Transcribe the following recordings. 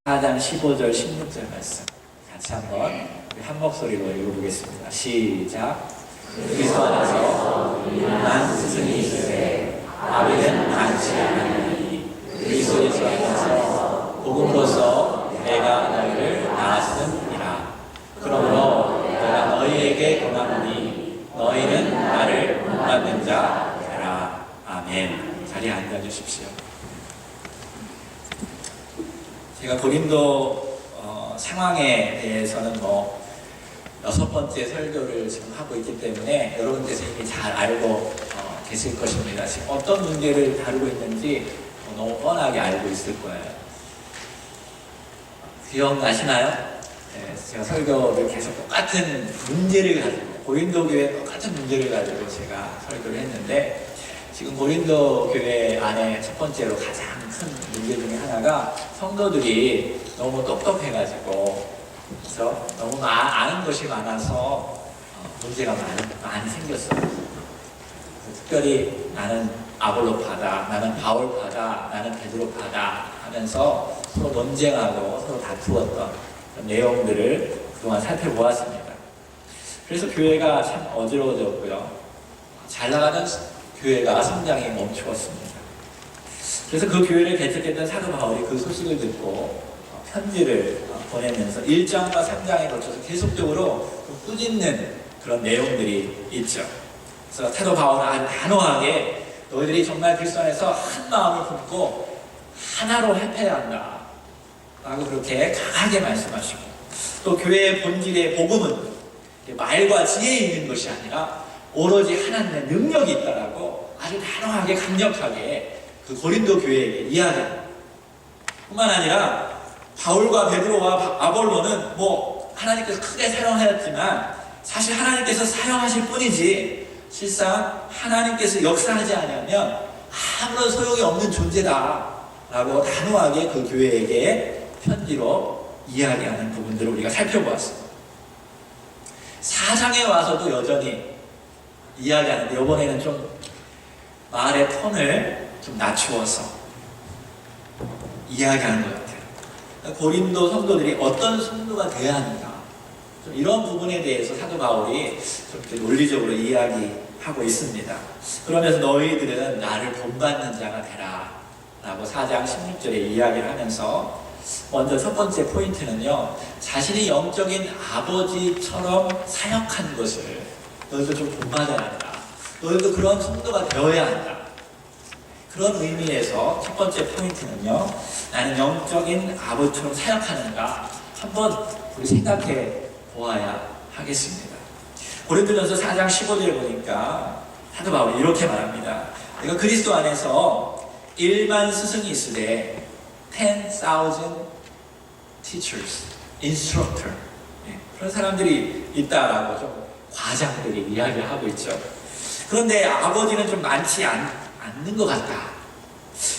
4장 15절 16절 말씀 같이 한번 우리 한 목소리로 읽어보겠습니다. 시작. 그리스도 안에서 난 스승이 있으되 아비는 많지 않으니 그리스도 예수 안에서 복음으로서 내가 너희를 낳았음이라. 그러므로 내가 너희에게 권하노니 너희는 나를 본받는 자 되라. 아멘. 자리에 앉아주십시오. 제가 고린도 상황에 대해서는 6번째 설교를 지금 하고 있기 때문에 여러분께서 이미 잘 알고 계실 것입니다. 지금 어떤 문제를 다루고 있는지 너무 뻔하게 알고 있을 거예요. 기억나시나요? 네, 제가 설교를 계속 똑같은 문제를 가지고, 고린도 교회 똑같은 문제를 가지고 제가 설교를 했는데, 지금 고린도 교회 안에 첫 번째로 가장 큰 문제 중에 하나가 성도들이 너무 똑똑해가지고, 그래서 너무 아는 것이 많아서 문제가 많이 생겼어요. 특별히 나는 아볼로파다, 나는 바울파다, 나는 베드로파다 하면서 서로 논쟁하고 서로 다투었던 그런 내용들을 그동안 살펴보았습니다. 그래서 교회가 참 어지러워졌고요. 잘 나가는 교회가 성장이 멈추었습니다. 그래서 그 교회를 개척했던 사도 바울이 그 소식을 듣고 편지를 보내면서 1장과 3장에 걸쳐서 계속적으로 꾸짖는 그런 내용들이 있죠. 그래서 사도 바울은 아주 단호하게 너희들이 정말 그리스도 안에서 한 마음을 품고 하나로 합해야 한다 라고 그렇게 강하게 말씀하시고, 또 교회의 본질의 복음은 말과 지혜에 있는 것이 아니라 오로지 하나님의 능력이 있다라고 아주 단호하게 강력하게 그 고린도 교회에게 이야기합니다. 뿐만 아니라 바울과 베드로와 아볼로는 하나님께서 크게 사용하였지만 사실 하나님께서 사용하실 뿐이지 실상 하나님께서 역사하지 않으면 아무런 소용이 없는 존재다라고 단호하게 그 교회에게 편지로 이야기하는 부분들을 우리가 살펴보았습니다. 4장에 와서도 여전히 이야기하는데 이번에는 좀 말의 톤을 좀 낮추어서 이야기하는 것 같아요. 고린도 성도들이 어떤 성도가 되어야 하는가, 좀 이런 부분에 대해서 사도 바울이 좀 논리적으로 이야기하고 있습니다. 그러면서 너희들은 나를 본받는 자가 되라 라고 4장 16절에 이야기를 하면서, 먼저 첫 번째 포인트는요, 자신이 영적인 아버지처럼 사역한 것을 너희도 좀 본받아야 한다. 너희도 그런 성도가 되어야 한다. 그런 의미에서 첫 번째 포인트는요, 나는 영적인 아버지처럼 사역하는가 한번 우리 생각해 보아야 하겠습니다. 고린도전서 4장 15절에 보니까 사도 바울이 이렇게 말합니다. 내가 그리스도 안에서 1만 스승이 있으되 10,000 teachers, instructor, 그런 사람들이 있다라고 좀 과장들이 이야기를 하고 있죠. 그런데 아버지는 좀 많지 않는 것 같다.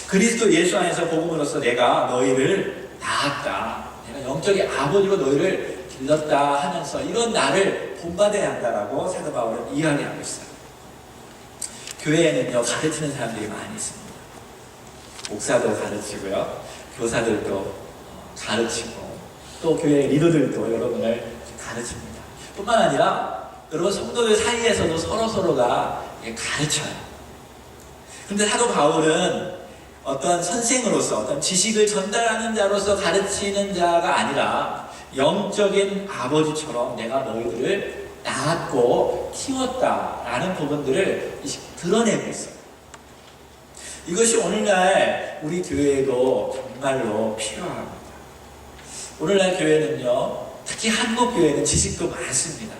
그리스도 예수 안에서 복음으로써 내가 너희를 낳았다, 내가 영적인 아버지로 너희를 길렀다 하면서 이런 나를 본받아야 한다라고 사도 바울은 이야기하고 있어요. 교회에는요, 가르치는 사람들이 많이 있습니다. 목사도 가르치고요, 교사들도 가르치고, 또 교회 리더들도 여러분을 가르칩니다. 뿐만 아니라 여러분 성도들 사이에서도 서로가 가르쳐요. 그런데 사도 바울은 어떤 선생으로서, 어떤 지식을 전달하는 자로서 가르치는 자가 아니라 영적인 아버지처럼 내가 너희들을 낳았고 키웠다라는 부분들을 드러내고 있어요. 이것이 오늘날 우리 교회에도 정말로 필요합니다. 오늘날 교회는요, 특히 한국 교회는 지식도 많습니다.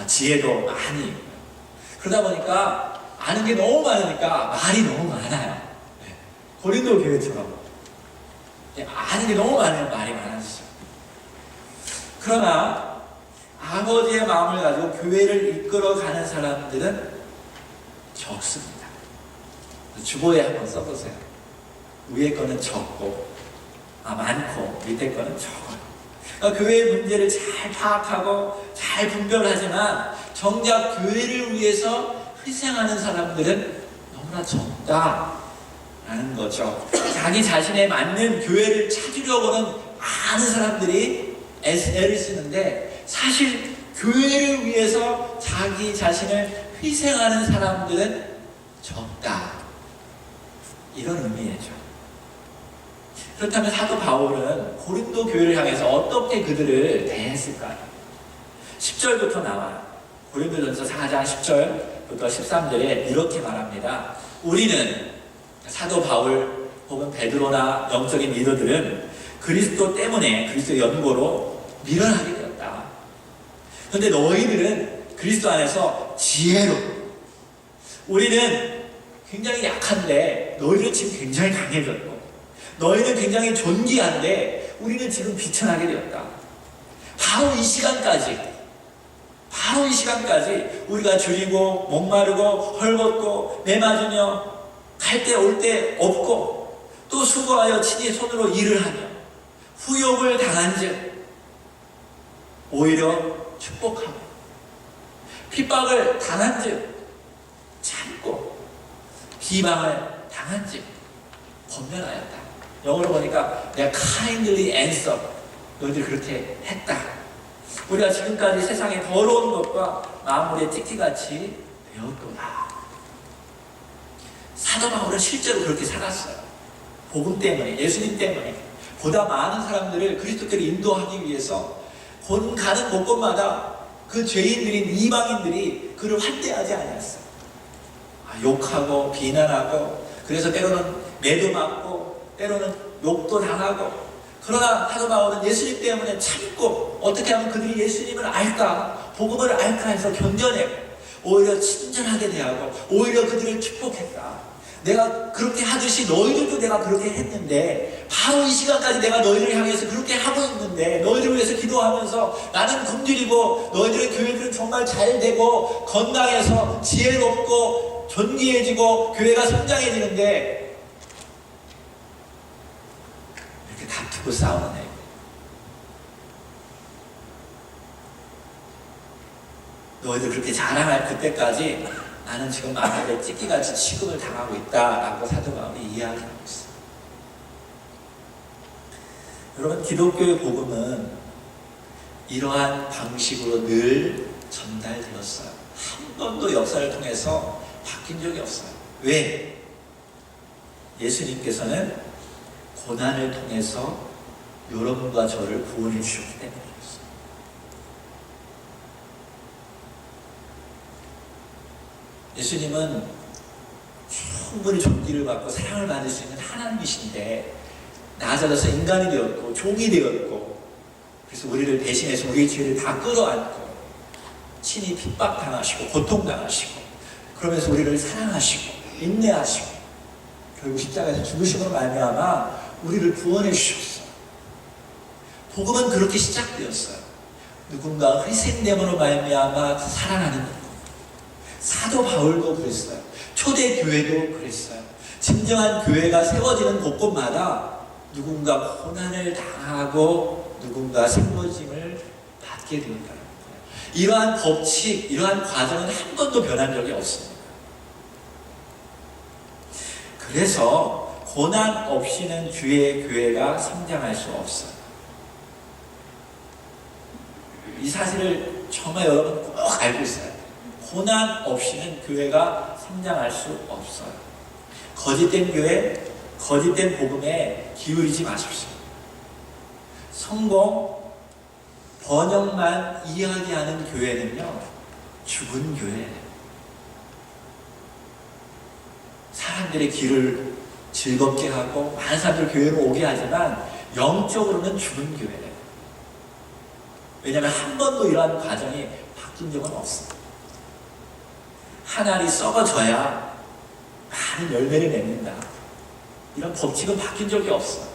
지혜도 많이 있고요. 그러다 보니까 아는 게 너무 많으니까 말이 너무 많아요. 고린도 교회처럼 아는 게 너무 많으면 말이 많아지죠. 그러나 아버지의 마음을 가지고 교회를 이끌어가는 사람들은 적습니다. 주보에 한번 써보세요. 위에 거는 적고 많고 밑에 거는 적어요. 그러니까 교회의 문제를 잘 파악하고 잘 분별하지만 정작 교회를 위해서 희생하는 사람들은 너무나 적다라는 거죠. 자기 자신에 맞는 교회를 찾으려고는 많은 사람들이 애를 쓰는데 사실 교회를 위해서 자기 자신을 희생하는 사람들은 적다. 이런 의미죠. 그렇다면 사도 바울은 고린도 교회를 향해서 어떻게 그들을 대했을까요? 10절부터 나와요. 고린도전서 4장 10절부터 13절에 이렇게 말합니다. 우리는, 사도 바울 혹은 베드로나 영적인 리더들은 그리스도 때문에, 그리스도의 연고로 밀어나게 되었다. 그런데 너희들은 그리스도 안에서 지혜로, 우리는 굉장히 약한데 너희는 지금 굉장히 강해졌고, 너희는 굉장히 존귀한데 우리는 지금 비천하게 되었다. 바로 이 시간까지 우리가 줄이고 목마르고 헐벗고 매맞으며 갈 때 올 때 없고 또 수고하여 친히 손으로 일을 하며 후욕을 당한즉 오히려 축복하고 핍박을 당한즉 참고 비방을 당한즉 권면하였다. 영어로 보니까 내가 kindly answer, 너희들 그렇게 했다. 우리가 지금까지 세상의 더러운 것과 마물의 티티같이 되었도다. 사도 바울은 실제로 그렇게 살았어요. 복음 때문에, 예수님 때문에 보다 많은 사람들을 그리스도께로 인도하기 위해서 가는 곳곳마다 그 죄인들인 이방인들이 그를 환대하지 아니었어요. 욕하고 비난하고, 그래서 때로는 매도 맞고 때로는 욕도 당하고, 그러나 사도 바울은 예수님 때문에 참고 어떻게 하면 그들이 예수님을 알까, 복음을 알까 해서 견뎌내고 오히려 친절하게 대하고 오히려 그들을 축복했다. 내가 그렇게 하듯이 너희들도 내가 그렇게 했는데, 바로 이 시간까지 내가 너희들을 향해서 그렇게 하고 있는데, 너희들을 위해서 기도하면서 나는 굶주리고 너희들의 교회들은 정말 잘 되고 건강해서 지혜롭고 존귀해지고 교회가 성장해지는데 이렇게 다투고 싸우는 애. 너희들 그렇게 자랑할 그때까지 나는 지금 마음에 찢기같이 취급을 당하고 있다라고 사도 바울이 이야기하고 있어요. 여러분, 기독교의 복음은 이러한 방식으로 늘 전달되었어요. 한 번도 역사를 통해서 바뀐 적이 없어요. 왜? 예수님께서는 고난을 통해서 여러분과 저를 구원해 주셨기 때문이었어요. 예수님은 충분히 존귀를 받고 사랑을 받을 수 있는 하나님이신데 나아져서 인간이 되었고 종이 되었고, 그래서 우리를 대신해서 우리의 죄를 다 끌어안고 친히 핍박당하시고 고통당하시고, 그러면서 우리를 사랑하시고 인내하시고 결국 십자가에서 죽으심으로 말미암아 우리를 구원해 주셨어요. 복음은 그렇게 시작되었어요. 누군가 희생됨으로 말미암아 사랑하는 것. 사도 바울도 그랬어요. 초대교회도 그랬어요. 진정한 교회가 세워지는 곳곳마다 누군가 고난을 당하고 누군가 생모짐을 받게 되었다는 거예요. 이러한 법칙, 이러한 과정은 한 번도 변한 적이 없습니다. 그래서 고난 없이는 주의 교회가 성장할 수 없어요. 이 사실을 정말 여러분 꼭 알고 있어야 돼요. 고난 없이는 교회가 성장할 수 없어요. 거짓된 교회, 거짓된 복음에 기울이지 마십시오. 성공, 번영만 이야기하는 교회는요, 죽은 교회예요. 사람들의 길을 즐겁게 하고 많은 사람들 교회로 오게 하지만 영적으로는 죽은 교회예요. 왜냐하면 한 번도 이러한 과정이 바뀐 적은 없습니다. 한 알이 썩어져야 많은 열매를 맺는다. 이런 법칙은 바뀐 적이 없어요.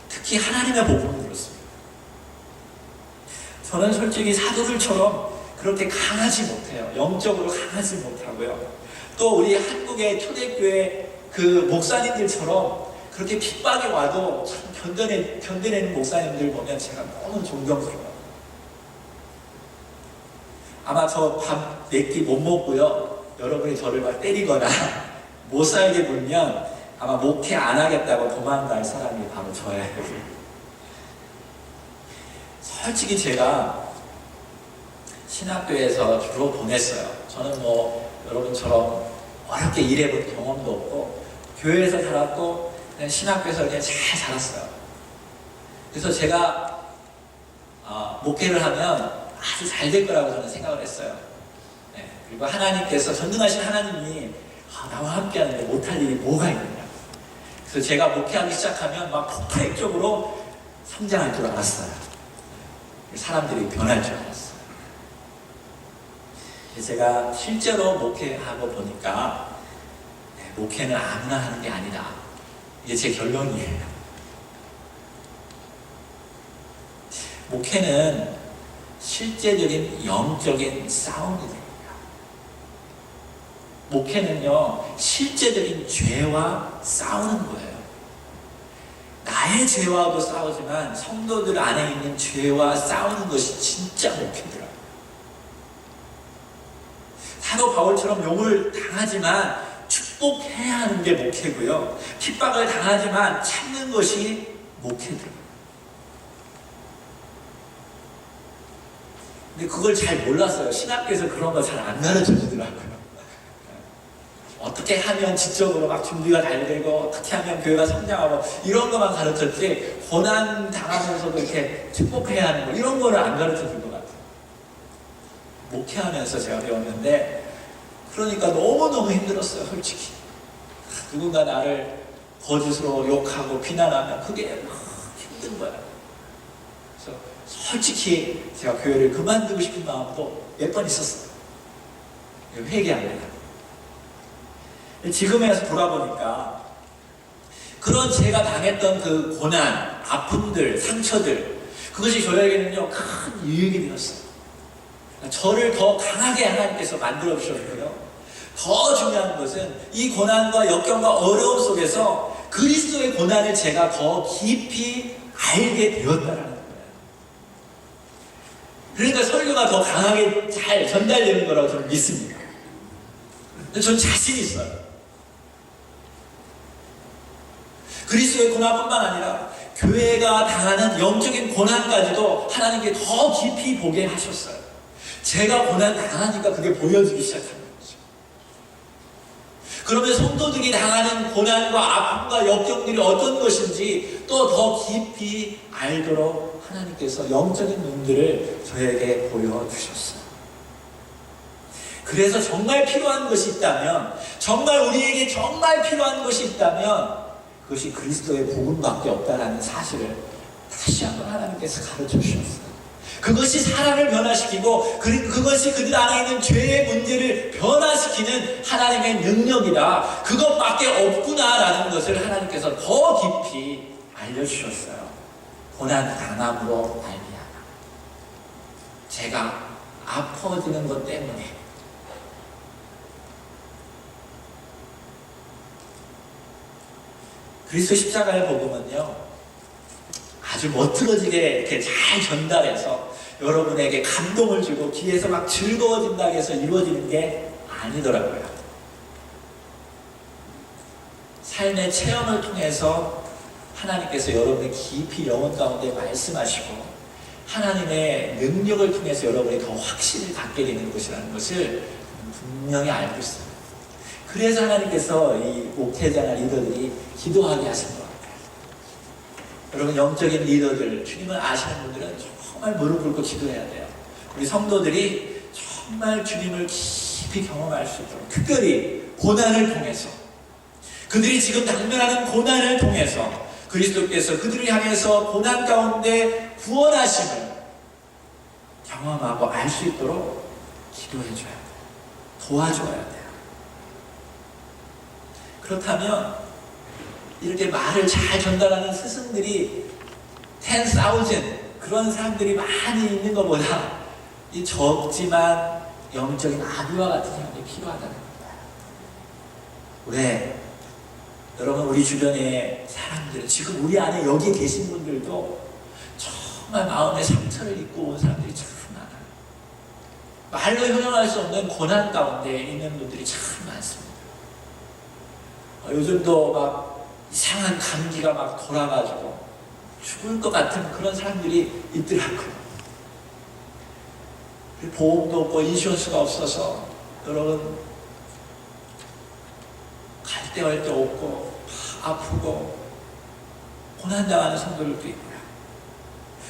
특히 하나님의 복음은 그렇습니다. 저는 솔직히 사도들처럼 그렇게 강하지 못해요. 영적으로 강하지 못하고요. 또 우리 한국의 초대교회 그 목사님들처럼 그렇게 핍박이 와도 참 견뎌내는 목사님들 보면 제가 너무 존경스러워요. 아마 저 밥 4끼 못 먹고요, 여러분이 저를 막 때리거나 못 살게 굴면 아마 목회 안 하겠다고 도망갈 사람이 바로 저예요. 솔직히 제가 신학교에서 주로 보냈어요. 저는 뭐 여러분처럼 어렵게 일해본 경험도 없고 교회에서 자랐고 그냥 신학교에서 그냥 잘 자랐어요. 그래서 제가 목회를 하면 아주 잘 될 거라고 저는 생각을 했어요. 네. 그리고 하나님께서, 전능하신 하나님이 나와 함께 하는데 못할 일이 뭐가 있느냐. 그래서 제가 목회하기 시작하면 막 폭발적으로 성장할 줄 알았어요. 사람들이 변할 줄 알았어요. 제가 실제로 목회하고 보니까 목회는 아무나 하는 게 아니다. 이게 제 결론이에요. 목회는 실제적인 영적인 싸움이 됩니다. 목회는요, 실제적인 죄와 싸우는 거예요. 나의 죄와도 싸우지만 성도들 안에 있는 죄와 싸우는 것이 진짜 목회더라고요. 사도 바울처럼 욕을 당하지만 축복해야 하는 게 목회고요. 핍박을 당하지만 참는 것이 목회더라고요. 근데 그걸 잘 몰랐어요. 신학교에서 그런 거 잘 안 가르쳐 주더라고요. 어떻게 하면 지적으로 막 준비가 잘 되고 어떻게 하면 교회가 성장하고 이런 것만 가르쳤지, 고난 당하면서도 이렇게 축복해야 하는 거 이런 거를 안 가르쳐 줄 것 같아요. 목회하면서 제가 배웠는데, 그러니까 너무너무 힘들었어요. 솔직히 누군가 나를 거짓으로 욕하고 비난하면 그게 힘든 거야. 그래서 솔직히 제가 교회를 그만두고 싶은 마음도 몇 번 있었어요. 회개합니다. 지금에 와서 돌아보니까 그런 제가 당했던 그 고난, 아픔들, 상처들, 그것이 저에게는요 큰 유익이 되었어요. 저를 더 강하게 하나님께서 만들어 주셨고요. 더 중요한 것은 이 고난과 역경과 어려움 속에서 그리스도의 고난을 제가 더 깊이 알게 되었다라는 거예요. 그러니까 설교가 더 강하게 잘 전달되는 거라고 저는 믿습니다. 저는 자신 있어요. 그리스도의 고난뿐만 아니라 교회가 당하는 영적인 고난까지도 하나님께 더 깊이 보게 하셨어요. 제가 고난 당하니까 그게 보여지기 시작하는 거죠. 그러면 성도들이 당하는 고난과 아픔과 역경들이 어떤 것인지 또 더 깊이 알도록 하나님께서 영적인 눈들을 저에게 보여주셨어요. 그래서 정말 필요한 것이 있다면, 정말 우리에게 정말 필요한 것이 있다면 그것이 그리스도의 복음밖에 없다라는 사실을 다시 한번 하나님께서 가르쳐 주셨어요. 그것이 사람을 변화시키고 그것이 그들 안에 있는 죄의 문제를 변화시키는 하나님의 능력이다. 그것밖에 없구나라는 것을 하나님께서 더 깊이 알려주셨어요. 고난 당함으로 말미암아 제가 아파지는 것 때문에 그리스도 십자가의 복음은요 아주 멋들어지게 이렇게 잘 전달해서 여러분에게 감동을 주고 귀에서 막 즐거워진다고 해서 이루어지는 게 아니더라고요. 삶의 체험을 통해서 하나님께서 여러분의 깊이 영혼 가운데 말씀하시고 하나님의 능력을 통해서 여러분이 더 확신을 갖게 되는 것이라는 것을 분명히 알고 있습니다. 그래서 하나님께서 이 목회자나 리더들이 기도하게 하신 것 같아요. 여러분 영적인 리더들, 주님을 아시는 분들은 정말 무릎 꿇고 기도해야 돼요. 우리 성도들이 정말 주님을 깊이 경험할 수 있도록, 특별히 고난을 통해서, 그들이 지금 당면하는 고난을 통해서 그리스도께서 그들을 향해서 고난 가운데 구원하심을 경험하고 알 수 있도록 기도해줘야 돼요. 도와줘야 돼요. 그렇다면 이렇게 말을 잘 전달하는 스승들이 10,000 그런 사람들이 많이 있는 것보다 이 적지만 영적인 아비와 같은 사람이 필요하다는 겁니다. 왜? 여러분 우리 주변의 사람들, 지금 우리 안에 여기 계신 분들도 정말 마음의 상처를 입고 온 사람들이 참 많아요. 말로 형용할 수 없는 고난 가운데 있는 분들이 참 많습니다. 요즘도 막 이상한 감기가 막 돌아가지고 죽을 것 같은 그런 사람들이 있더라고요. 보험도 없고 인슈런스가 없어서 여러분 갈 데 갈 데 없고 아프고 고난당하는 성도들도 있고요.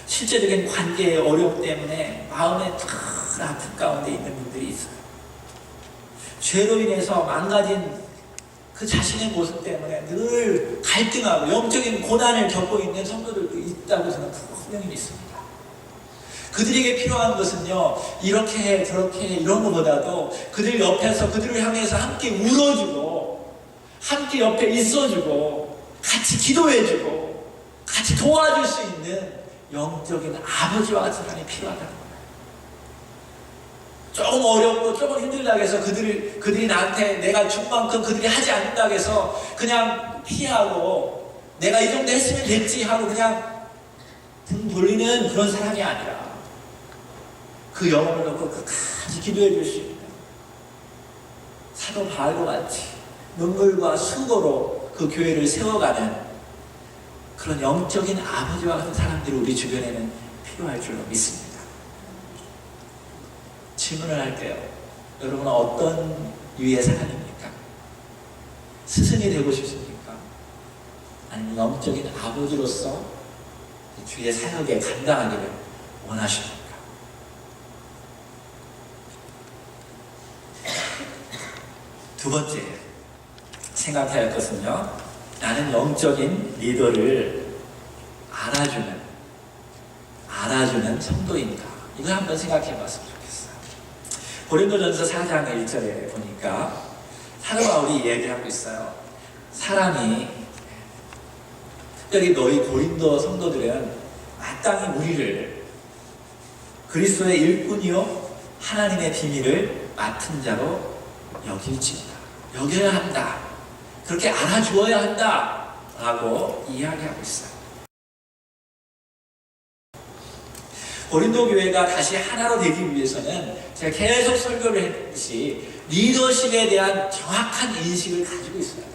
실제적인 관계의 어려움 때문에 마음에 큰 아픔 가운데 있는 분들이 있어요. 죄로 인해서 망가진 그 자신의 모습 때문에 늘 갈등하고 영적인 고난을 겪고 있는 성도들도 있다고 저는 분명히 믿습니다. 그들에게 필요한 것은요, 이렇게 해 저렇게 해 이런 것보다도 그들 옆에서 그들을 향해서 함께 울어주고 함께 옆에 있어주고 같이 기도해주고 같이 도와줄 수 있는 영적인 아버지와 같은 사람이 필요하다는 거예요. 조금 어렵고 조금 힘들다고 해서 그들이 나한테 내가 준 만큼 그들이 하지 않는다고 해서 그냥 피하고 내가 이 정도 했으면 됐지 하고 그냥 등 돌리는 그런 사람이 아니라 그 영혼을 놓고 끝까지 기도해 줄 수 있는 사도 바울과 같이 눈물과 수고로 그 교회를 세워가는 그런 영적인 아버지와 같은 사람들이 우리 주변에는 필요할 줄로 믿습니다. 질문을 할게요. 여러분은 어떤 유의 사람입니까? 스승이 되고 싶습니까? 아니면 영적인 아버지로서 주의 사역에 감당하기를 원하십니까? 두 번째 생각해야 할 것은요, 나는 영적인 리더를 알아주는 성도인가? 이걸 한번 생각해 봤으면 좋겠어요. 고린도전서 4장 1절에 보니까 사도 바울이 얘기하고 있어요. 사람이, 특별히 너희 고린도 성도들은 마땅히 우리를 그리스도의 일꾼이요 하나님의 비밀을 맡은 자로 여겨야 한다. 그렇게 알아주어야 한다. 라고 이야기하고 있어요. 고린도 교회가 다시 하나로 되기 위해서는 제가 계속 설교를 했듯이 리더십에 대한 정확한 인식을 가지고 있어야 돼요.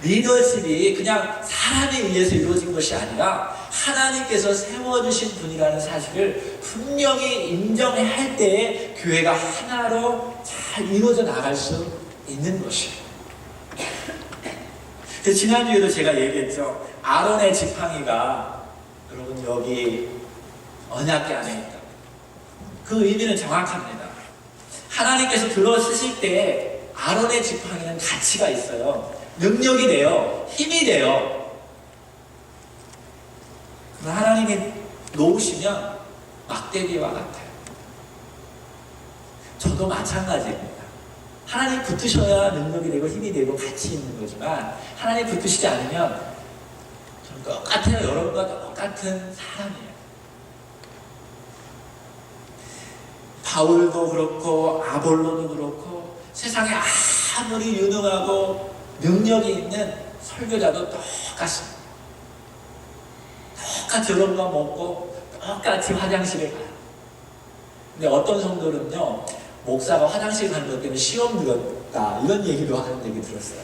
리더십이 그냥 사람에 의해서 이루어진 것이 아니라 하나님께서 세워주신 분이라는 사실을 분명히 인정할 때에 교회가 하나로 잘 이루어져 나갈 수 있는 것이에요. 지난주에도 제가 얘기했죠. 아론의 지팡이가 여러분 여기 언약궤 안에 있다. 그 의미는 정확합니다. 하나님께서 들어 쓰실 때 아론의 지팡이는 가치가 있어요. 능력이 돼요. 힘이 돼요. 그러나 하나님이 놓으시면 막대기와 같아요. 저도 마찬가지입니다. 하나님 붙으셔야 능력이 되고 힘이 되고 가치 있는 거지만 하나님 붙으시지 않으면 저는 똑같아요. 여러분과 똑같은 사람이에요. 바울도 그렇고 아볼로도 그렇고 세상에 아무리 유능하고 능력이 있는 설교자도 똑같습니다. 똑같이 여러분과 먹고 똑같이 화장실에 가요. 근데 어떤 성도는요, 목사가 화장실 가는 것 때문에 시험 들었다 이런 얘기도 하는 얘기 들었어요.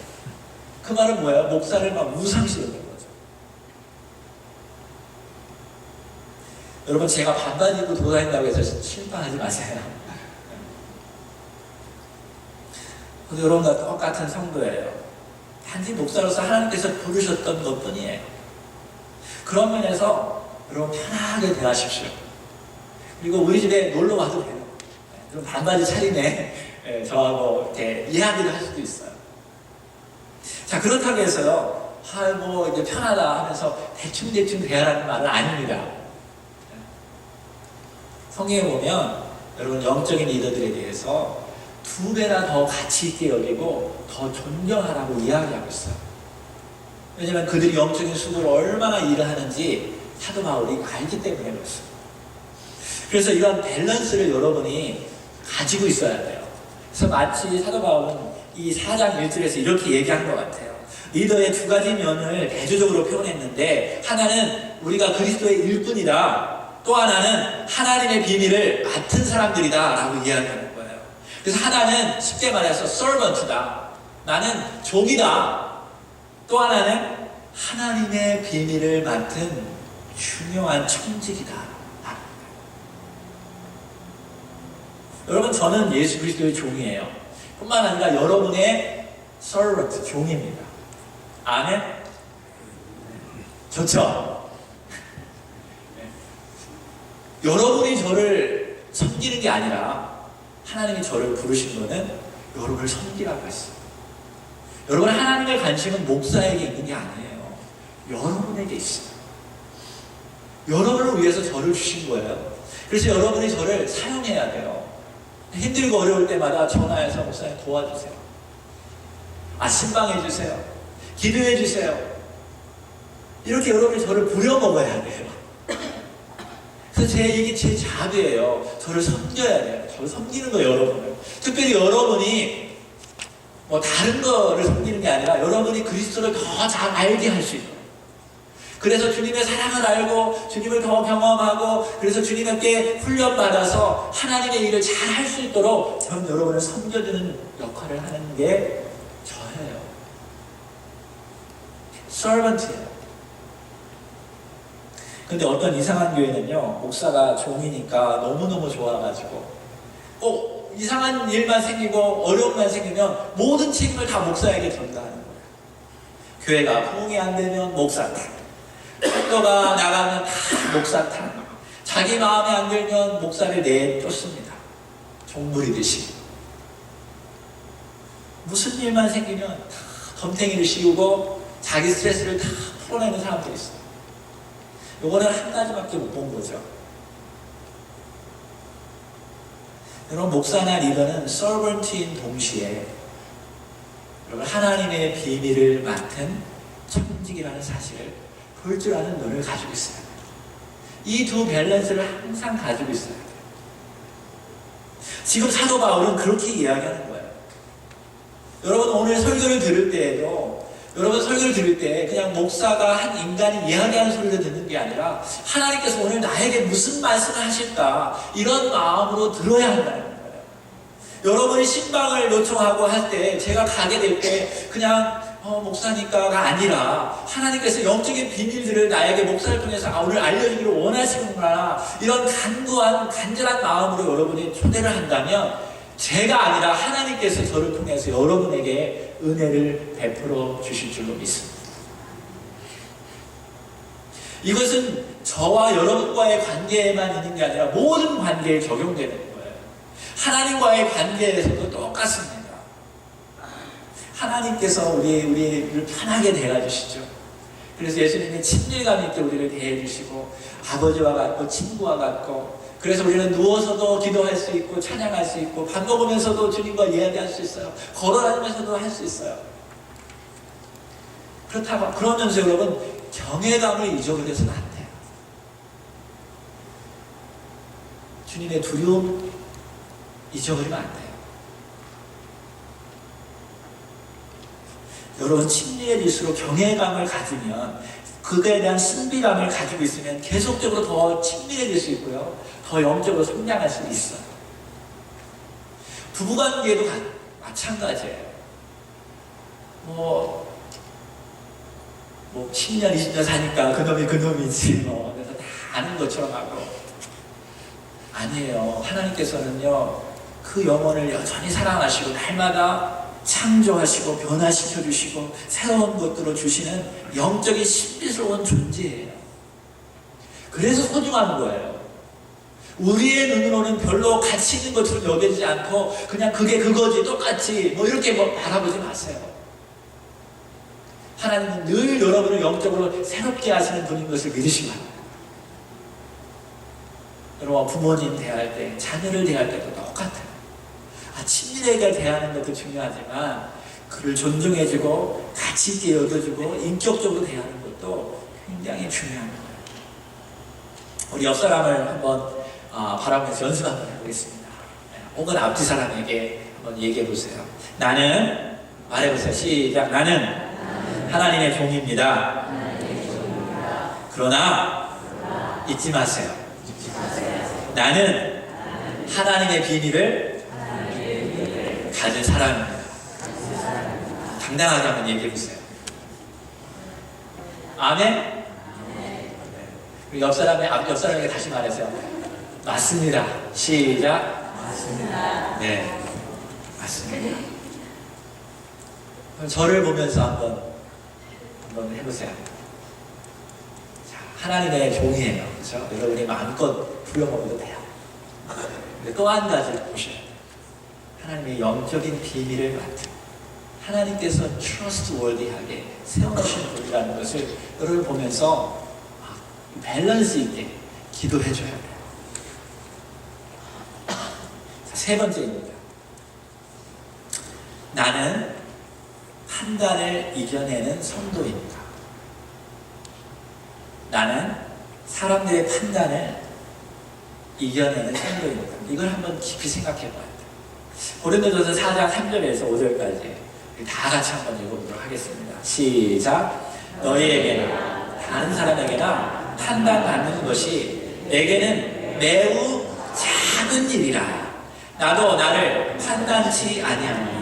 그 말은 뭐예요? 목사를 막 우상시하는 거죠. 여러분, 제가 반바지 입고 돌아다닌다고 해서 실망하지 마세요. 여러분과 똑같은 성도예요. 단지 목사로서 하나님께서 부르셨던 것뿐이에요. 그런 면에서 여러분 편하게 대하십시오. 그리고 우리 집에 놀러 와도 돼요. 그럼 반바지 차림에 저하고 이렇게 이야기를 할 수도 있어요. 자, 그렇다고 해서요, 뭐 이제 편하다 하면서 대충 대하라는 말은 아닙니다. 성경에 보면 여러분 영적인 리더들에 대해서 2배나 더 가치 있게 여기고 더 존경하라고 이야기하고 있어요. 왜냐하면 그들이 영적인 수고를 얼마나 일을 하는지 사도 바울이 알기 때문에 그렇습니다. 그래서 이런 밸런스를 여러분이 가지고 있어야 돼요. 그래서 마치 사도 바울은 이 4장 1절에서 이렇게 얘기한 것 같아요. 리더의 2가지 면을 대조적으로 표현했는데, 하나는 우리가 그리스도의 일꾼이다, 또 하나는 하나님의 비밀을 맡은 사람들이다 라고 이야기하는 거예요. 그래서 하나는 쉽게 말해서 servant다, 나는 종이다. 또 하나는 하나님의 비밀을 맡은 중요한 청직이다. 여러분, 저는 예수 그리스도의 종이에요. 뿐만 아니라 여러분의 servant, 종입니다. 아멘? 좋죠? 네. 여러분이 저를 섬기는 게 아니라 하나님이 저를 부르신 거는 여러분을 섬기라고 했어요. 여러분, 하나님의 관심은 목사에게 있는 게 아니에요. 여러분에게 있어요. 여러분을 위해서 저를 주신 거예요. 그래서 여러분이 저를 사용해야 돼요. 힘들고 어려울 때마다 전화해서 목사님 도와주세요. 신방해주세요. 기도해주세요. 이렇게 여러분이 저를 부려먹어야 돼요. 그래서 이게 제 자비예요. 저를 섬겨야 돼요. 저를 섬기는 거예요, 여러분을. 특별히 여러분이 다른 거를 섬기는 게 아니라 여러분이 그리스도를 더 잘 알게 할 수 있는. 그래서 주님의 사랑을 알고 주님을 더 경험하고 그래서 주님께 훈련받아서 하나님의 일을 잘 할 수 있도록 저는 여러분을 섬겨주는 역할을 하는 게 저예요. 서번트예요. 근데 어떤 이상한 교회는요, 목사가 종이니까 너무너무 좋아가지고 이상한 일만 생기고 어려움만 생기면 모든 책임을 다 목사에게 전가하는 거예요. 교회가 부흥이 안 되면 목사 탓, 학교가 나가면 다 목사 탓, 자기 마음에 안 들면 목사를 내쫓습니다. 종부리듯이. 무슨 일만 생기면 다 덤탱이를 씌우고 자기 스트레스를 다 풀어내는 사람들이 있어요. 요거는 한 가지밖에 못 본 거죠. 여러분, 목사나 리더는 서번트인 동시에 여러분 하나님의 비밀을 맡은 청직이라는 사실을 볼 줄 아는 눈을 가지고 있어야 돼요. 이 두 밸런스를 항상 가지고 있어야 돼요. 지금 사도 바울은 그렇게 이야기하는 거예요. 여러분, 오늘 설교를 들을 때에도 여러분 설교를 들을 때 그냥 목사가 한 인간이 이야기하는 소리를 듣는 게 아니라 하나님께서 오늘 나에게 무슨 말씀을 하실까 이런 마음으로 들어야 한다는 거예요. 여러분이 신방을 요청하고 할 때 제가 가게 될 때 그냥 목사니까가 아니라 하나님께서 영적인 비밀들을 나에게 목사를 통해서 오늘 알려주기를 원하시는구나 이런 간절한 마음으로 여러분이 초대를 한다면 제가 아니라 하나님께서 저를 통해서 여러분에게 은혜를 베풀어 주실 줄로 믿습니다. 이것은 저와 여러분과의 관계에만 있는 게 아니라 모든 관계에 적용되는 거예요. 하나님과의 관계에서도 똑같습니다. 하나님께서 우리를 편하게 대해주시죠. 그래서 예수님이 친밀감 있게 우리를 대해주시고 아버지와 같고 친구와 같고 그래서 우리는 누워서도 기도할 수 있고 찬양할 수 있고 밥 먹으면서도 주님과 이야기할 수 있어요. 걸어다니면서도 할 수 있어요. 그러면서 여러분 경외감을 잊어버려서는 안 돼요. 주님의 두려움 잊어버리면 안 돼요. 여러분 친밀해질수록 경외감을 가지면 그거에 대한 신비감을 가지고 있으면 계속적으로 더 친밀해질 수 있고요. 더 영적으로 성장할 수 있어요. 부부관계도 마찬가지예요. 10년, 20년 사니까 그놈이 그놈이지 그래서 다 아는 것처럼 하고 아니에요. 하나님께서는요 그 영혼을 여전히 사랑하시고 날마다 창조하시고 변화시켜 주시고 새로운 것들을 주시는 영적인 신비스러운 존재예요. 그래서 소중한 거예요. 우리의 눈으로는 별로 가치 있는 것처럼 여겨지지 않고 그냥 그게 그거지 똑같이 이렇게 바라보지 마세요. 하나님은 늘 여러분을 영적으로 새롭게 하시는 분인 것을 믿으시기 바랍니다. 여러분 부모님 대할 때 자녀를 대할 때도 똑같아요. 친밀하게 대하는 것도 중요하지만 그를 존중해주고 가치 있게 여겨주고 인격적으로 대하는 것도 굉장히 중요한 거예요. 우리 옆 사람을 한번 바라보면서 연습 한번 해보겠습니다. 혹은 앞뒤 사람에게 한번 얘기해 보세요. 나는 말해보세요. 시작. 나는 하나님의 종입니다. 그러나 잊지 마세요. 나는 하나님의 비밀을 가진 사람입니다. 당당하게 한번 얘기해 보세요. 아멘? 옆 사람에게 다시 말해서 맞습니다. 시작. 맞습니다. 네, 맞습니다. 저를 보면서 한번 해보세요. 자, 하나님의 종이에요. 그렇죠? 여러분이 마음껏 부려먹어도 돼요. 또 한 가지 보셔야 돼요. 하나님의 영적인 비밀을 맡은 하나님께서 trustworthy하게 세워주신 분이라는 것을 여러분 보면서 밸런스 있게 기도해줘야 돼요. 자, 세 번째입니다. 나는 판단을 이겨내는 성도입니다. 나는 사람들의 판단을 이겨내는 성도입니다. 이걸 한번 깊이 생각해 봐야 돼요. 고린도전서 4장 3절에서 5절까지 다 같이 한번 읽어보도록 하겠습니다. 시작. 너희에게나 다른 사람에게나 판단받는 것이 내게는 매우 작은 일이라. 나도 나를 판단치 아니하니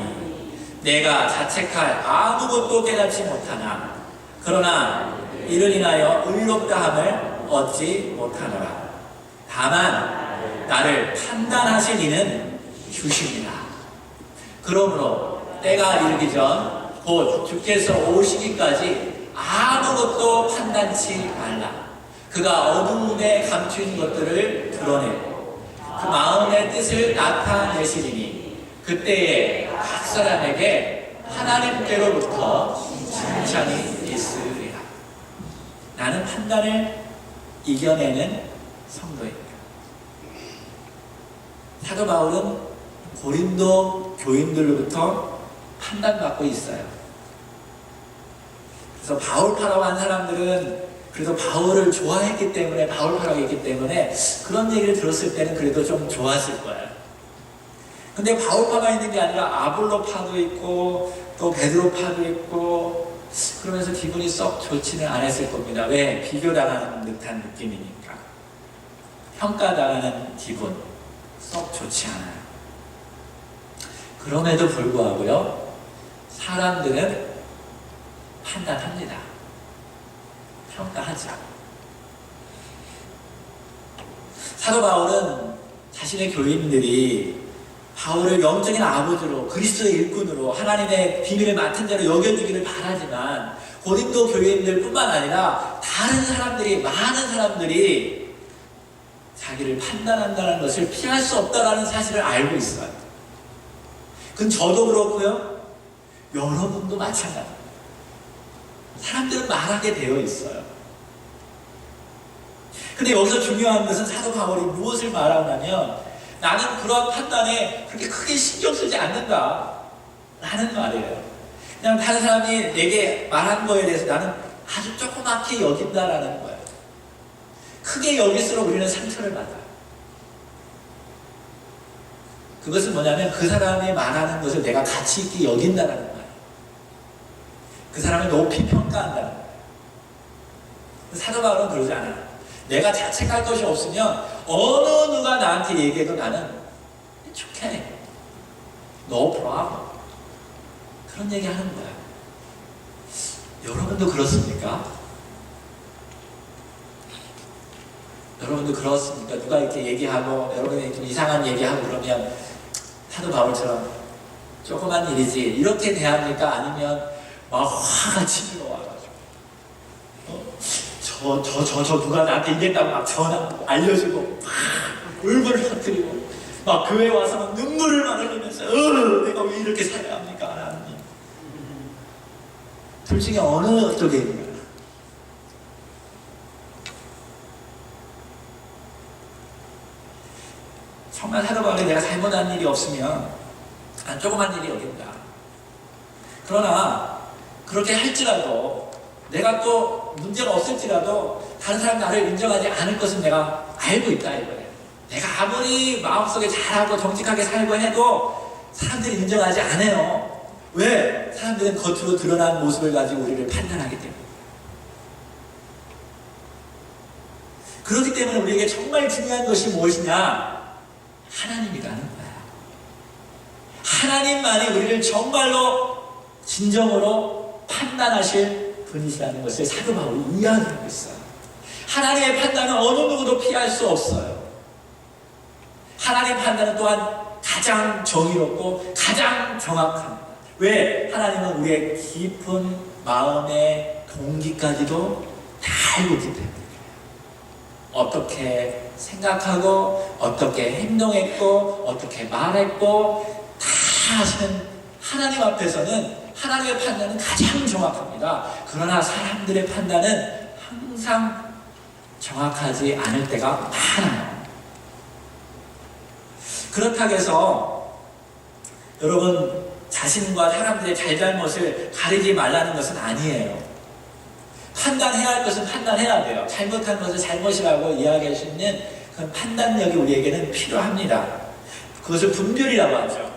내가 자책할 아무것도 깨닫지 못하나 그러나 이를 인하여 의롭다함을 얻지 못하노라. 다만 나를 판단하실 이는 주시니라. 그러므로 때가 이르기 전 곧 주께서 오시기까지 아무것도 판단치 말라. 그가 어두움에 감추인 것들을 드러내고 그 마음의 뜻을 나타내시리니 그때에 각 사람에게 하나님께로부터 칭찬이 있으리라. 나는 판단을 이겨내는 성도입니다. 사도 바울은 고린도 교인들로부터 판단받고 있어요. 그래서 바울파라고 한 사람들은 그래도 바울을 좋아했기 때문에, 바울파라고 했기 때문에 그런 얘기를 들었을 때는 그래도 좀 좋았을 거예요. 근데 바울파가 있는 게 아니라 아볼로파도 있고 또 베드로파도 있고 그러면서 기분이 썩 좋지는 않았을 겁니다. 왜? 비교당하는 듯한 느낌이니까. 평가당하는 기분 썩 좋지 않아요. 그럼에도 불구하고요, 사람들은 판단합니다. 평가하죠. 사도 바울은 자신의 교인들이 바울을 영적인 아버지로, 그리스도의 일꾼으로, 하나님의 비밀을 맡은 자로 여겨주기를 바라지만 고린도 교인들 뿐만 아니라 다른 사람들이, 많은 사람들이 자기를 판단한다는 것을 피할 수 없다는 사실을 알고 있어요. 그건 저도 그렇고요, 여러분도 마찬가지입니다. 사람들은 말하게 되어 있어요. 근데 여기서 중요한 것은 사도 바울이 무엇을 말하냐면, 나는 그런 판단에 그렇게 크게 신경 쓰지 않는다 라는 말이에요. 그냥 다른 사람이 내게 말한 거에 대해서 나는 아주 조그맣게 여긴다라는 거예요. 크게 여길수록 우리는 상처를 받아요. 그것은 뭐냐면 그 사람이 말하는 것을 내가 가치 있게 여긴다라는 거예요. 그 사람을 높이 평가한다는 거예요. 사도 바울은 그러지 않아요. 내가 자책할 것이 없으면 어느 누가 나한테 얘기해도 나는 It's okay, no problem, 그런 얘기 하는 거야. 여러분도 그렇습니까? 여러분도 그렇습니까? 누가 이렇게 얘기하고 여러분이 좀 이상한 얘기하고 그러면 사도 바울처럼 조그만 일이지 이렇게 대합니까? 아니면 막 화가 치밀어 와가지고 저 누가 나한테 이랬다고 막 전화 알려주고 막 울분을 터뜨리고 막 교회 와서 막 눈물을 막 흘리면서 내가 왜 이렇게 살아야 합니까? 하나님. 둘 중에 어느 쪽에 있는가? 정말 사도 바울이 내가 잘못한 일이 없으면 난 조그만 일이 여긴다. 그러나 그렇게 할지라도 내가 또 문제가 없을지라도 다른 사람이 나를 인정하지 않을 것은 내가 알고 있다 이거예요. 내가 아무리 마음속에 잘하고 정직하게 살고 해도 사람들이 인정하지 않아요. 왜? 사람들은 겉으로 드러난 모습을 가지고 우리를 판단하기 때문에. 그렇기 때문에 우리에게 정말 중요한 것이 무엇이냐? 하나님이라는 거야. 하나님만이 우리를 정말로 진정으로 판단하실 분이시라는 것을 사도 바울이 이야기하고 있어요. 하나님의 판단은 어느 누구도 피할 수 없어요. 하나님의 판단은 또한 가장 정의롭고 가장 정확합니다. 왜? 하나님은 우리의 깊은 마음의 동기까지도 다 알고 있기 때문에 어떻게 생각하고 어떻게 행동했고 어떻게 말했고 다 아시는 하나님 앞에서는 하나님의 판단은 가장 정확합니다. 그러나 사람들의 판단은 항상 정확하지 않을 때가 많아요. 그렇다고 해서 여러분 자신과 사람들의 잘잘못을 가리지 말라는 것은 아니에요. 판단해야 할 것은 판단해야 돼요. 잘못한 것을 잘못이라고 이야기할 수 있는 그런 판단력이 우리에게는 필요합니다. 그것을 분별이라고 하죠.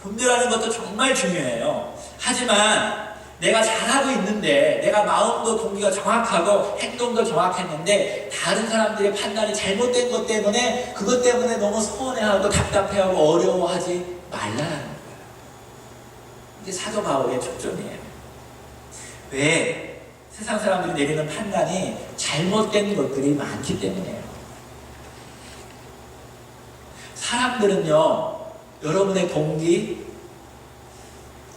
분별하는 것도 정말 중요해요. 하지만 내가 잘하고 있는데 내가 마음도 동기가 정확하고 행동도 정확했는데 다른 사람들의 판단이 잘못된 것 때문에 그것 때문에 너무 서운해하고 답답해하고 어려워하지 말라는 거예요. 이게 사도 바울의 초점이에요. 왜? 세상 사람들이 내리는 판단이 잘못된 것들이 많기 때문이에요. 사람들은요, 여러분의 동기,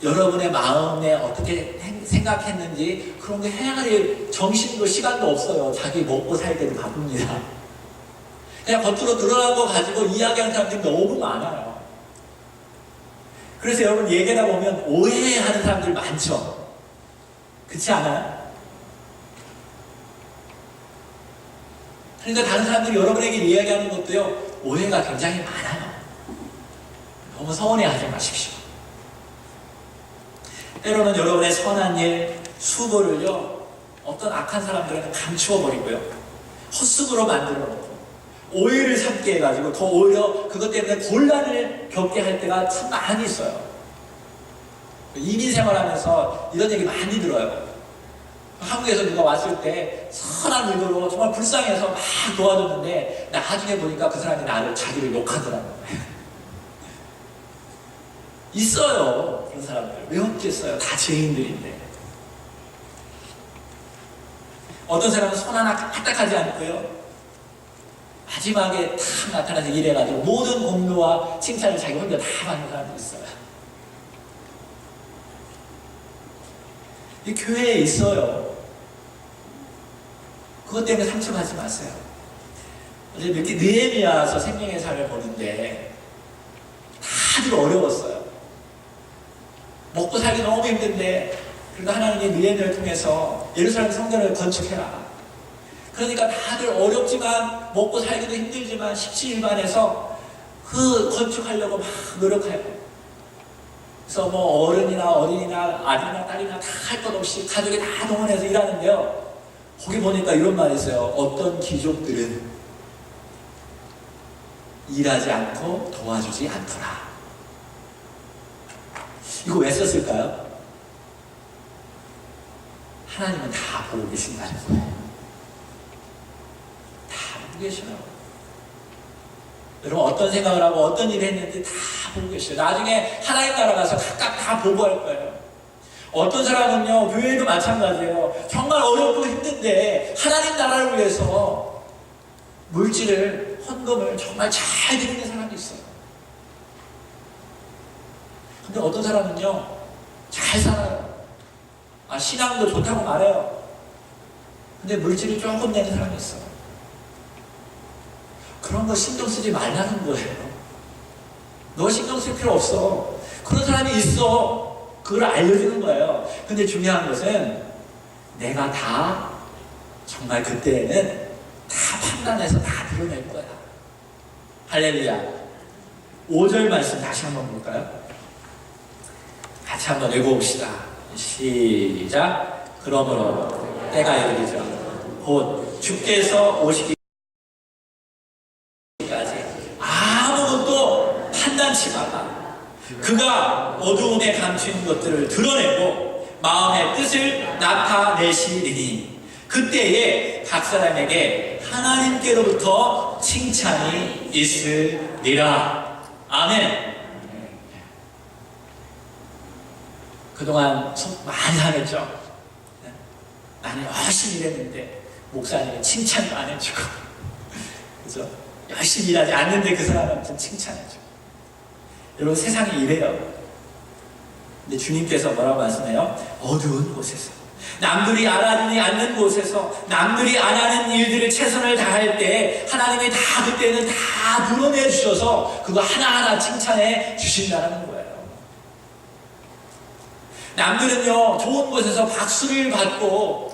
여러분의 마음에 어떻게 생각했는지 그런 거 헤아릴 정신도 시간도 없어요. 자기 먹고 살 때도 바쁩니다. 그냥 겉으로 드러난 거 가지고 이야기하는 사람들이 너무 많아요. 그래서 여러분 얘기하다 보면 오해하는 사람들 많죠. 그렇지 않아요? 그러니까 다른 사람들이 여러분에게 이야기하는 것도요, 오해가 굉장히 많아요. 너무 서운해하지 마십시오. 때로는 여러분의 선한 일, 수고를요, 어떤 악한 사람들은 감추어버리고요, 헛수고로 만들어놓고, 오해를 삼게 해가지고 더 오히려 그것 때문에 곤란을 겪게 할 때가 참 많이 있어요. 이민 생활하면서 이런 얘기 많이 들어요. 한국에서 누가 왔을 때 선한 의도로 정말 불쌍해서 막 도와줬는데 나중에 보니까 그 사람이 자기를 욕하더라고요. 있어요. 그런 사람들. 왜 없겠어요? 다 죄인들인데. 어떤 사람은 손 하나 까딱하지 않고요, 마지막에 탁 나타나서 이래가지고 모든 공로와 칭찬을 자기 혼자 다 받는 사람도 있어요. 이 교회에 있어요. 그것 때문에 상처받지 마세요. 어제 이렇게 느헤미야서 생명의 삶을 보는데 다들 어려웠어요. 먹고 살기 너무 힘든데 그래도 하나님이 느헤미야를 통해서 예루살렘 성전을 건축해라. 그러니까 다들 어렵지만 먹고 살기도 힘들지만 십시일반해서 그 건축하려고 막 노력해요. 그래서 뭐 어른이나 어린이나 아들이나 딸이나 다 할 것 없이 가족이 다 동원해서 일하는데요, 거기 보니까 이런 말이 있어요. 어떤 귀족들은 일하지 않고 도와주지 않더라. 이거 왜 썼을까요? 하나님은 다 보고 계신다는 거예요. 다 보고 계셔요. 여러분 어떤 생각을 하고 어떤 일을 했는지 다 보고 계셔요. 나중에 하나님 나라 가서 각각 다 보고할 거예요. 어떤 사람은요, 교회도 마찬가지예요. 정말 어렵고 힘든데 하나님 나라를 위해서 물질을, 헌금을 정말 잘 드리는 사람이 있어요. 근데 어떤 사람은요, 잘 살아요. 신앙도 좋다고 말해요. 근데 물질을 조금 내는 사람이 있어요. 그런 거 신경 쓰지 말라는 거예요. 너 신경 쓸 필요 없어. 그런 사람이 있어. 그걸 알려주는 거예요. 근데 중요한 것은 내가 다 정말 그때에는 다 판단해서 다 드러낼 거야. 할렐루야. 5절 말씀 다시 한번 볼까요? 같이 한번 읽어봅시다. 시작. 그러므로 때가 이르리죠. 곧 주께서 오시기까지 아무것도 판단치 마라. 그가 어두움에 감춘 것들을 드러내고 마음의 뜻을 나타내시리니 그때에 각 사람에게 하나님께로부터 칭찬이 있으리라. 아멘. 그동안 속 많이 상했죠. 나는 열심히 일했는데 목사님이 칭찬도 안 해주고, 그죠? 열심히 일하지 않는데 그 사람한테 칭찬해줘. 여러분, 세상이 이래요. 근데 주님께서 뭐라고 말씀해요? 어두운 곳에서, 남들이 알아주지 않는 곳에서, 남들이 안 하는 일들을 최선을 다할 때 하나님이 다 그때는 다 드러내 주셔서 그거 하나하나 칭찬해 주신다는 거예요. 남들은요, 좋은 곳에서 박수를 받고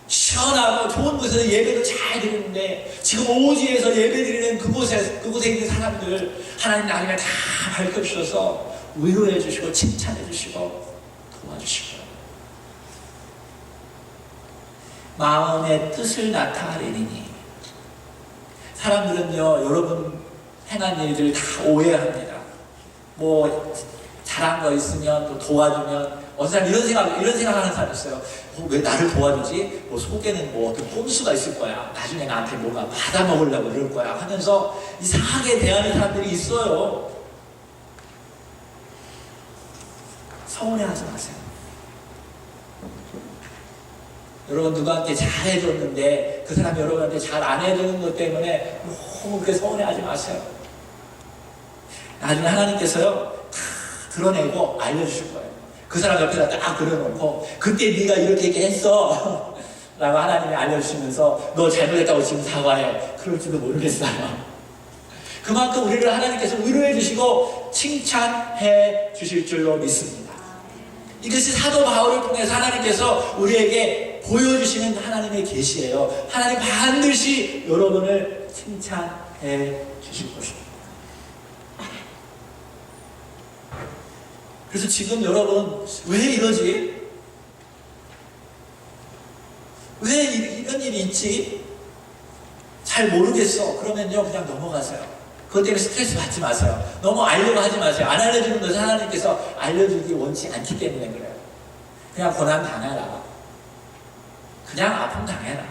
시원하고 좋은 곳에서 예배도 잘 드리는데, 지금 오지에서 예배 드리는 그곳에 있는 사람들 하나님 나중에 다 밝혀주셔서 위로해 주시고 칭찬해 주시고 도와주시고, 마음의 뜻을 나타내리니, 사람들은요, 여러분 행한 일들 다 오해합니다. 뭐 잘한 거 있으면 또 도와주면, 어떤 사람 이런 생각하는 사람 있어요. 왜 나를 도와주지? 뭐 속에는 뭐 어떤 꼼수가 있을 거야. 나중에 나한테 뭔가 받아먹으려고 그럴 거야 하면서 이상하게 대하는 사람들이 있어요. 서운해하지 마세요. 여러분, 누구한테 잘해줬는데 그 사람이 여러분한테 잘 안 해주는 것 때문에 너무 그렇게 서운해하지 마세요. 나중에 하나님께서요, 다 드러내고 알려주실 거예요. 그 사람 옆에다 딱 그려놓고, 그때 네가 이렇게 했어 라고 하나님이 알려주시면서 너 잘못했다고 지금 사과해. 그럴지도 모르겠어요. 그만큼 우리를 하나님께서 위로해 주시고 칭찬해 주실 줄로 믿습니다. 이것이 사도 바울을 통해서 하나님께서 우리에게 보여주시는 하나님의 계시예요. 하나님 반드시 여러분을 칭찬해 주실 것입니다. 그래서 지금 여러분, 왜 이러지? 왜 이런 일이 있지? 잘 모르겠어. 그러면요, 그냥 넘어가세요. 그것 때문에 스트레스 받지 마세요. 너무 알려고 하지 마세요. 안 알려주는 것은 하나님께서 알려주기 원치 않기 때문에 그래요. 그냥 고난 당해라. 그냥 아픔 당해라.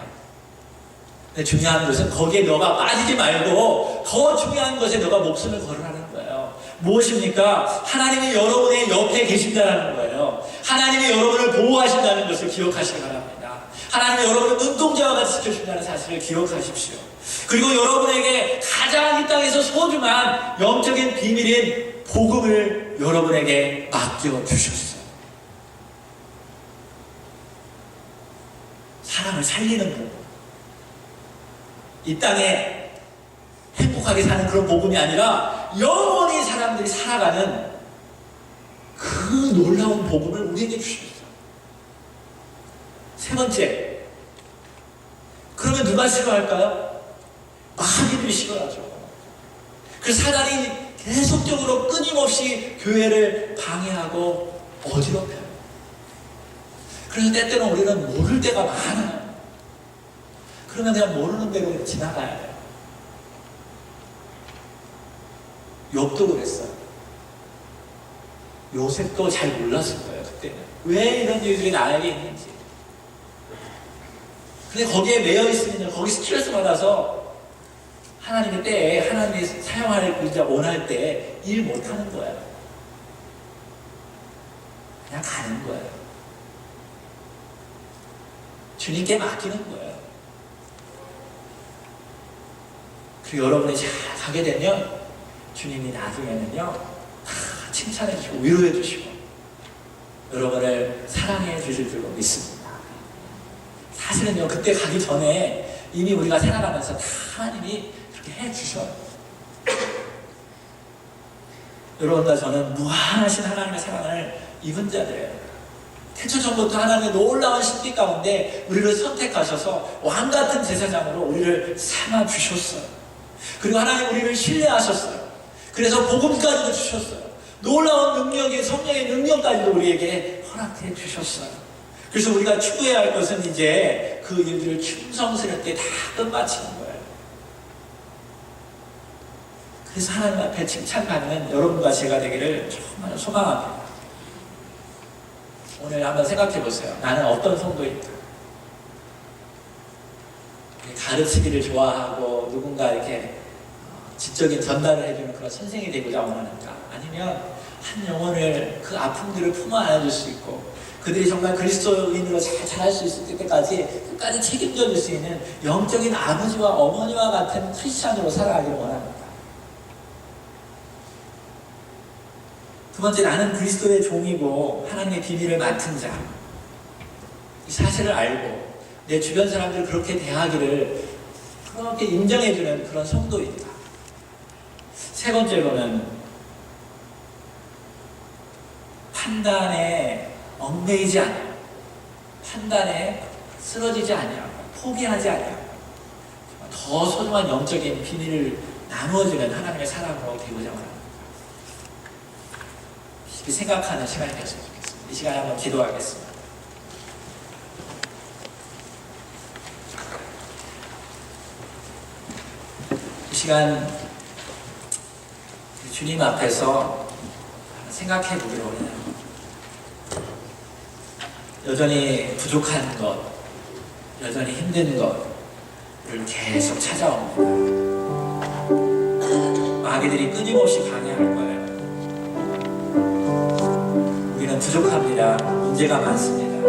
근데 중요한 것은 거기에 너가 빠지지 말고 더 중요한 것에 너가 목숨을 걸으라는 거예요. 무엇입니까? 하나님이 여러분의 옆에 계신다는 거예요. 하나님이 여러분을 보호하신다는 것을 기억하시기 바랍니다. 하나님이 여러분을 눈동자와 같이 지켜준다는 사실을 기억하십시오. 그리고 여러분에게 가장 이 땅에서 소중한 영적인 비밀인 복음을 여러분에게 맡겨주셨어요. 사람을 살리는 복음. 이 땅에 행복하게 사는 그런 복음이 아니라 영원히 사람들이 살아가는 그 놀라운 복음을 우리에게 주셨어요. 세 번째, 그러면 누가 싫어할까요? 마귀들이 싫어하죠. 그래서 사단이 계속적으로 끊임없이 교회를 방해하고 어지럽혀요. 그래서 때때로 우리는 모를 때가 많아요. 그러면 그냥 모르는 대로 지나가야 돼요. 욥도 그랬어요. 요셉도 잘 몰랐을 거예요, 그때는. 왜 이런 일들이 나에게 있는지. 근데 거기에 매여 있으면 거기 스트레스 받아서 하나님의 때에 하나님이 사용할 원할 때 일 못하는 거예요. 그냥 가는 거예요. 주님께 맡기는 거예요. 그리고 여러분이 잘 가게 되면 주님이 나중에는요, 칭찬해 주시고 위로해 주시고 여러분을 사랑해 주실 줄로 믿습니다. 사실은요, 그때 가기 전에 이미 우리가 살아가면서 다 하나님이 그렇게 해 주셔요. 여러분과 저는 무한하신 하나님의 사랑을 입은 자들이에요. 태초 전부터 하나님의 놀라운 신비 가운데 우리를 선택하셔서 왕같은 제사장으로 우리를 삼아 주셨어요. 그리고 하나님 우리를 신뢰하셨어요. 그래서 복음까지도 주셨어요. 놀라운 능력의 성령의 능력까지도 우리에게 허락해 주셨어요. 그래서 우리가 추구해야 할 것은 이제 그 일들을 충성스럽게 다 끝마치는 거예요. 그래서 하나님 앞에 칭찬받는 여러분과 제가 되기를 정말 소망합니다. 오늘 한번 생각해 보세요. 나는 어떤 성도일까? 가르치기를 좋아하고 누군가 이렇게 지적인 전달을 해주는 그런 선생이 되고자 원하는가? 아니면 한 영혼을 그 아픔들을 품어 안아줄 수 있고 그들이 정말 그리스도인으로 잘 자랄 수 있을 때까지 끝까지 책임져 줄 수 있는 영적인 아버지와 어머니와 같은 크리스찬으로 살아가기를 원합니다. 두 번째, 나는 그리스도의 종이고 하나님의 비밀을 맡은 자. 이 사실을 알고 내 주변 사람들을 그렇게 대하기를 그렇게 인정해주는 그런 성도입니다. 세 번째로는 판단에 얽매이지 않아요. 판단에 쓰러지지 않아요. 포기하지 않아요. 더 소중한 영적인 비밀을 나누어주는 하나님의 사람으로 되고자 합니다. 이렇게 생각하는 시간이 되었으면 좋겠습니다. 이 시간에 한번 기도하겠습니다. 이 시간 주님 앞에서 생각해 보기를 원해요. 여전히 부족한 것, 여전히 힘든 것을 계속 찾아옵니다. 마귀들이 끊임없이 방해할 거예요. 우리는 부족합니다. 문제가 많습니다.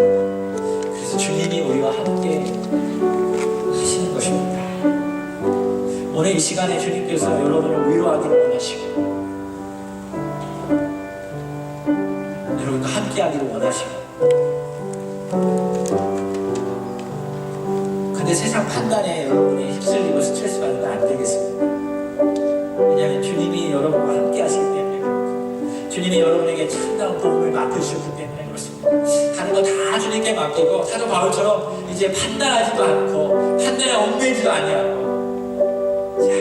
그래서 주님이 우리와 함께 하시는 것입니다. 오늘 이 시간에 주님께서 여러분을 위로하기를 원하시고 여러분과 함께 하기를 원하시고 근데 세상 판단에 여러분이 휩쓸리고 스트레스 받으면 안 되겠습니다. 왜냐하면 주님이 여러분과 함께 하시기 때문에 그렇고 주님이 여러분에게 참다운 도움을 맡으셨기 때문에 그렇습니다. 다른 거 다 주님께 맡기고 사도 바울처럼 이제 판단하지도 않고 판단에 얽매이지도 아니하고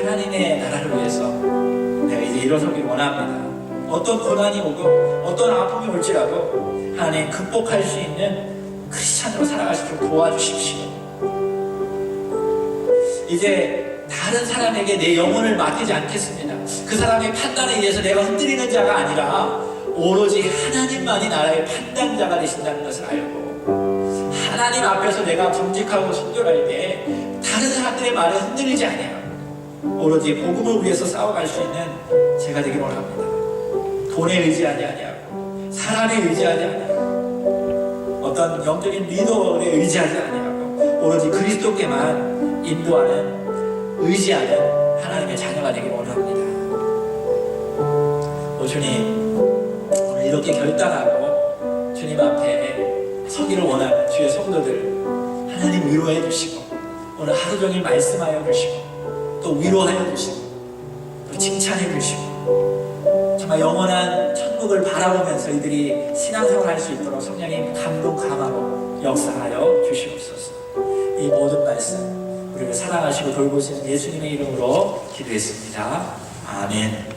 하나님의 나라를 위해서 내가 이제 일어서길 원합니다. 어떤 고난이 오고 어떤 아픔이 올지라도 하나님 극복할 수 있는 크리스찬으로 살아갈 수 있도록 도와주십시오. 이제 다른 사람에게 내 영혼을 맡기지 않겠습니다. 그 사람의 판단에 의해서 내가 흔들리는 자가 아니라 오로지 하나님만이 나라의 판단자가 되신다는 것을 알고 하나님 앞에서 내가 정직하고 순결할 때 다른 사람들의 말에 흔들리지 않아요. 오로지 복음을 위해서 싸워갈 수 있는 제가 되기를 원합니다. 돈에 의지하지 아니하고 사람에 의지하지 아니하고 어떤 영적인 리더에 의지하지 아니하고 오로지 그리스도께만 인도하는 의지하는 하나님의 자녀가 되기를 원합니다. 오 주님, 오늘 이렇게 결단하고 주님 앞에 서기를 원하는 주의 성도들 하나님 위로해 주시고 오늘 하루 종일 말씀하여 주시고 또 위로하여 주시고 또 칭찬해 주시고 정말 영원한 천국을 바라보면서 이들이 신앙생활 할 수 있도록 성령님 감동 감화로 역사하여 주시옵소서. 이 모든 말씀 우리를 사랑하시고 돌보시는 예수님의 이름으로 기도했습니다. 아멘.